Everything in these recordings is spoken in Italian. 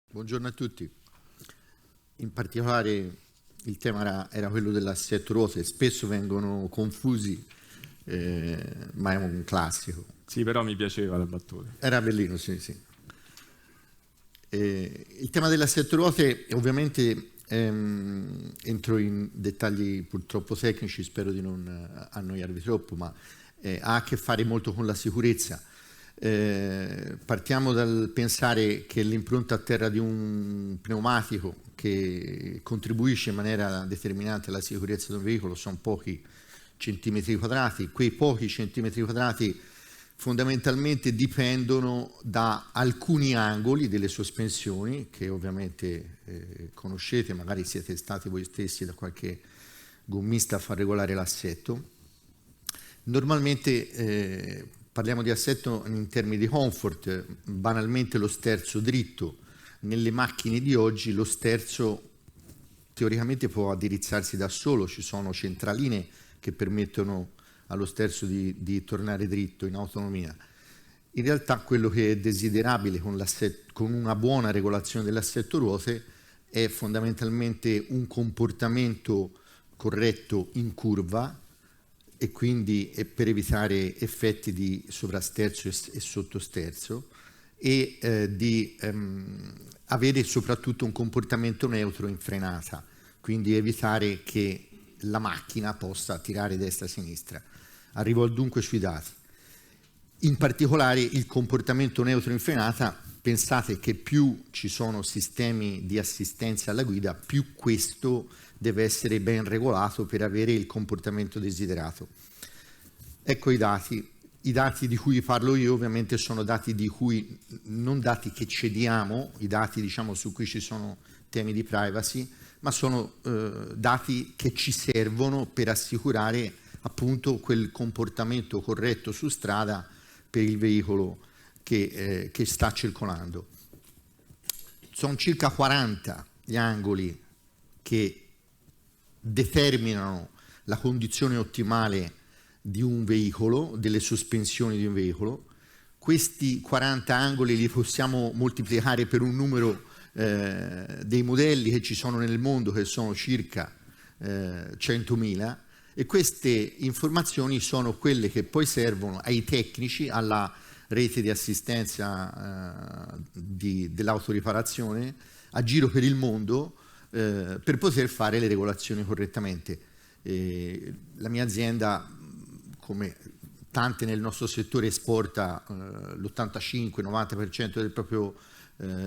Buongiorno a tutti. In particolare il tema era quello dell'assetto ruote, spesso vengono confusi, ma è un classico. Sì, però mi piaceva la battuta. Era bellino, sì, sì. Il tema dell'assetto ruote, ovviamente, entro in dettagli purtroppo tecnici, spero di non annoiarvi troppo, ma ha a che fare molto con la sicurezza. Partiamo dal pensare che l'impronta a terra di un pneumatico che contribuisce in maniera determinante alla sicurezza di un veicolo sono pochi centimetri quadrati. Quei pochi centimetri quadrati fondamentalmente dipendono da alcuni angoli delle sospensioni che ovviamente conoscete, magari siete stati voi stessi da qualche gommista a far regolare l'assetto. Normalmente parliamo di assetto in termini di comfort, banalmente lo sterzo dritto. Nelle macchine di oggi lo sterzo teoricamente può addirizzarsi da solo, ci sono centraline che permettono allo sterzo di tornare dritto in autonomia. In realtà quello che è desiderabile con una buona regolazione dell'assetto ruote è fondamentalmente un comportamento corretto in curva, e quindi per evitare effetti di sovrasterzo e sottosterzo e di avere soprattutto un comportamento neutro in frenata, quindi evitare che la macchina possa tirare destra-sinistra. Arrivo dunque sui dati. In particolare il comportamento neutro in frenata, pensate che più ci sono sistemi di assistenza alla guida, più questo deve essere ben regolato per avere il comportamento desiderato. Ecco i dati. I dati di cui parlo io ovviamente sono dati non dati che cediamo, i dati diciamo su cui ci sono temi di privacy, ma sono dati che ci servono per assicurare appunto quel comportamento corretto su strada per il veicolo che sta circolando. Sono circa 40 gli angoli che determinano la condizione ottimale di un veicolo, delle sospensioni di un veicolo. Questi 40 angoli li possiamo moltiplicare per un numero dei modelli che ci sono nel mondo, che sono circa 100.000, e queste informazioni sono quelle che poi servono ai tecnici, alla rete di assistenza dell'autoriparazione a giro per il mondo, per poter fare le regolazioni correttamente. La mia azienda, come tante nel nostro settore, esporta l'85-90%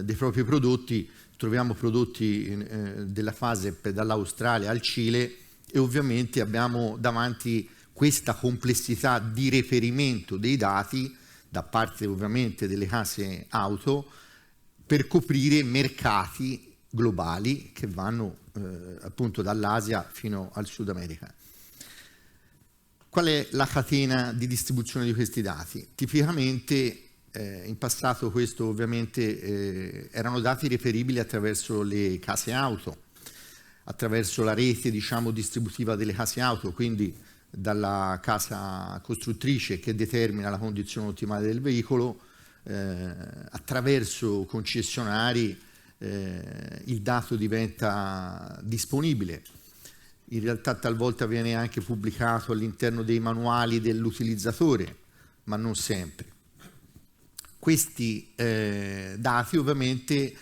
dei propri prodotti. Troviamo prodotti della FASEP dall'Australia al Cile, e ovviamente abbiamo davanti questa complessità di reperimento dei dati da parte ovviamente delle case auto per coprire mercati globali che vanno appunto dall'Asia fino al Sud America. Qual è la catena di distribuzione di questi dati? Tipicamente in passato questo ovviamente erano dati reperibili attraverso le case auto, attraverso la rete diciamo distributiva delle case auto, quindi dalla casa costruttrice che determina la condizione ottimale del veicolo, attraverso concessionari il dato diventa disponibile. In realtà talvolta viene anche pubblicato all'interno dei manuali dell'utilizzatore, ma non sempre. Questi dati ovviamente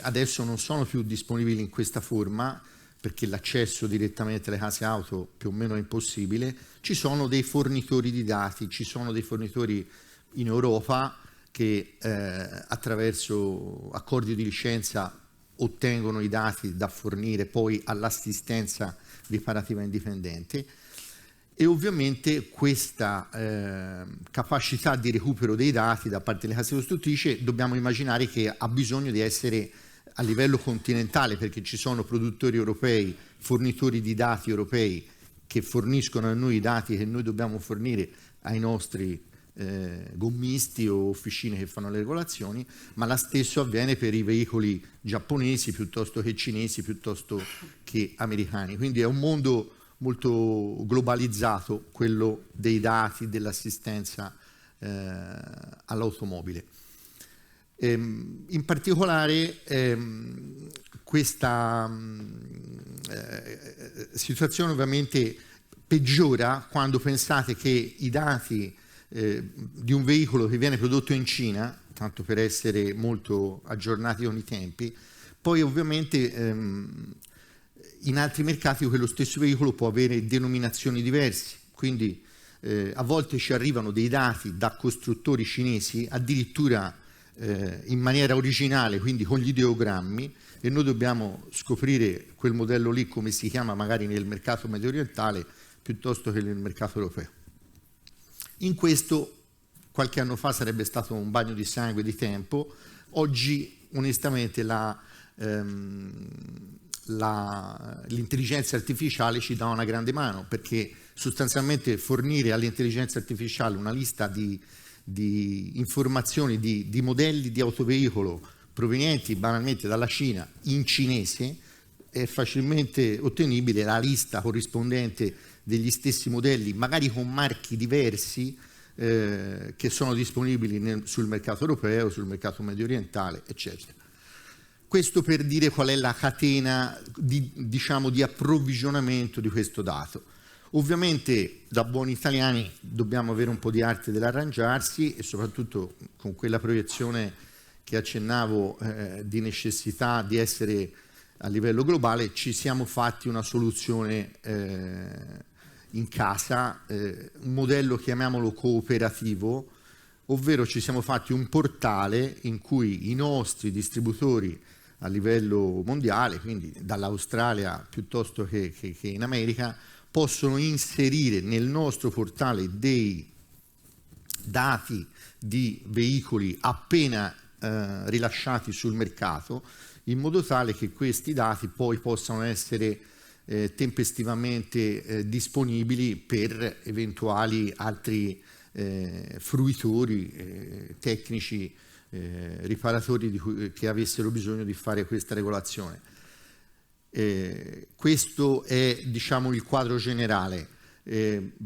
adesso non sono più disponibili in questa forma, perché l'accesso direttamente alle case auto più o meno è impossibile. Ci sono dei fornitori di dati, ci sono dei fornitori in Europa che attraverso accordi di licenza ottengono i dati da fornire poi all'assistenza riparativa indipendente, e ovviamente questa capacità di recupero dei dati da parte delle case costruttrici dobbiamo immaginare che ha bisogno di essere a livello continentale, perché ci sono produttori europei, fornitori di dati europei che forniscono a noi i dati che noi dobbiamo fornire ai nostri gommisti o officine che fanno le regolazioni, ma la stesso avviene per i veicoli giapponesi piuttosto che cinesi, piuttosto che americani. Quindi è un mondo molto globalizzato, quello dei dati, dell'assistenza all'automobile. In particolare questa situazione ovviamente peggiora quando pensate che i dati di un veicolo che viene prodotto in Cina, tanto per essere molto aggiornati con i tempi, poi ovviamente in altri mercati quello stesso veicolo può avere denominazioni diverse, quindi a volte ci arrivano dei dati da costruttori cinesi addirittura in maniera originale, quindi con gli ideogrammi, e noi dobbiamo scoprire quel modello lì come si chiama magari nel mercato medio orientale piuttosto che nel mercato europeo. In questo qualche anno fa sarebbe stato un bagno di sangue di tempo, oggi onestamente l'intelligenza artificiale ci dà una grande mano, perché sostanzialmente fornire all'intelligenza artificiale una lista di informazioni, di modelli di autoveicolo provenienti banalmente dalla Cina in cinese è facilmente ottenibile la lista corrispondente degli stessi modelli, magari con marchi diversi che sono disponibili sul mercato europeo, sul mercato medio orientale, eccetera. Questo per dire qual è la catena di approvvigionamento di questo dato. Ovviamente da buoni italiani dobbiamo avere un po' di arte dell'arrangiarsi e soprattutto con quella proiezione che accennavo di necessità di essere a livello globale, ci siamo fatti una soluzione in casa, un modello chiamiamolo cooperativo, ovvero ci siamo fatti un portale in cui i nostri distributori a livello mondiale, quindi dall'Australia piuttosto che in America, possono inserire nel nostro portale dei dati di veicoli appena rilasciati sul mercato, in modo tale che questi dati poi possano essere tempestivamente disponibili per eventuali altri fruitori tecnici, riparatori che avessero bisogno di fare questa regolazione. Questo è il quadro generale.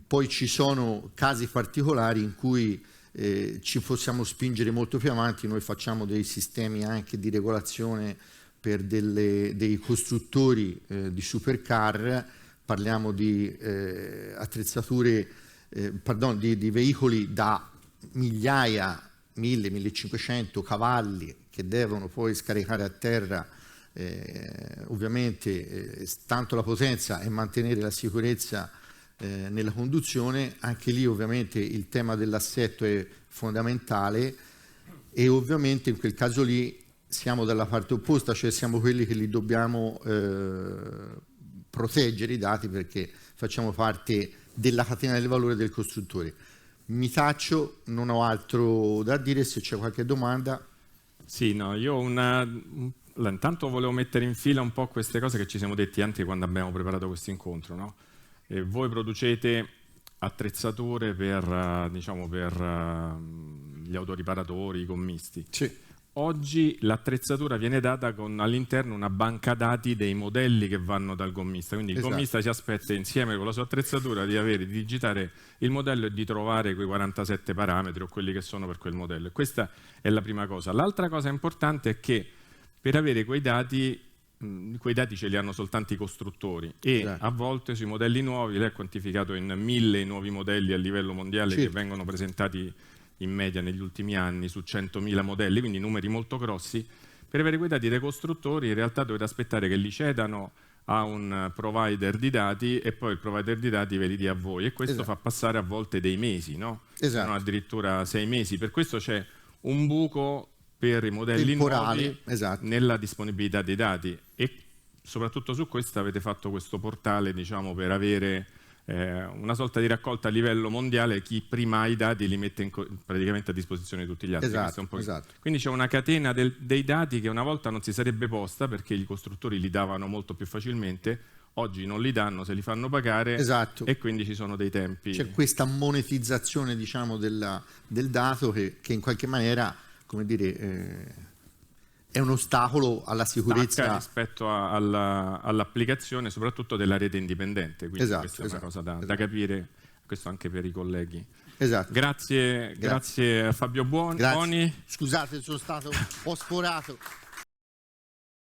Poi ci sono casi particolari in cui ci possiamo spingere molto più avanti. Noi facciamo dei sistemi anche di regolazione per dei costruttori di supercar, parliamo di attrezzature, di veicoli da migliaia, 1000-1500 cavalli che devono poi scaricare a terra ovviamente tanto la potenza e mantenere la sicurezza nella conduzione. Anche lì ovviamente il tema dell'assetto è fondamentale e ovviamente in quel caso lì siamo dalla parte opposta, cioè siamo quelli che li dobbiamo proteggere i dati, perché facciamo parte della catena del valore del costruttore. Mi taccio, non ho altro da dire. Se c'è qualche domanda. Sì, no, io intanto volevo mettere in fila un po' queste cose che ci siamo detti anche quando abbiamo preparato questo incontro, no? E voi producete attrezzature per gli autoriparatori, i gommisti. Sì. Oggi l'attrezzatura viene data con all'interno una banca dati dei modelli che vanno dal gommista, quindi il gommista si aspetta insieme con la sua attrezzatura di digitare il modello e di trovare quei 47 parametri o quelli che sono per quel modello. E questa è la prima cosa. L'altra cosa importante è che per avere quei dati ce li hanno soltanto i costruttori e a volte sui modelli nuovi, lei ha quantificato in 1000 nuovi modelli a livello mondiale che vengono presentati in media negli ultimi anni su 100.000 modelli, quindi numeri molto grossi. Per avere quei dati dei costruttori in realtà dovete aspettare che li cedano a un provider di dati e poi il provider di dati ve li dia a voi, e questo fa passare a volte dei mesi, no? Sono addirittura 6 mesi. Per questo c'è un buco per i modelli nuovi nella disponibilità dei dati, e soprattutto su questo avete fatto questo portale, per avere una sorta di raccolta a livello mondiale. Chi prima ha i dati li mette praticamente a disposizione di tutti gli altri. Quindi c'è una catena dei dati che una volta non si sarebbe posta, perché i costruttori li davano molto più facilmente, oggi non li danno, se li fanno pagare, e quindi ci sono dei tempi. C'è questa monetizzazione del dato che in qualche maniera, come dire, è un ostacolo alla sicurezza rispetto all'applicazione, soprattutto della rete indipendente. Quindi questa è una cosa da capire, questo anche per i colleghi. Esatto. Grazie a Fabio Boni. Scusate, sono stato, ho sforato.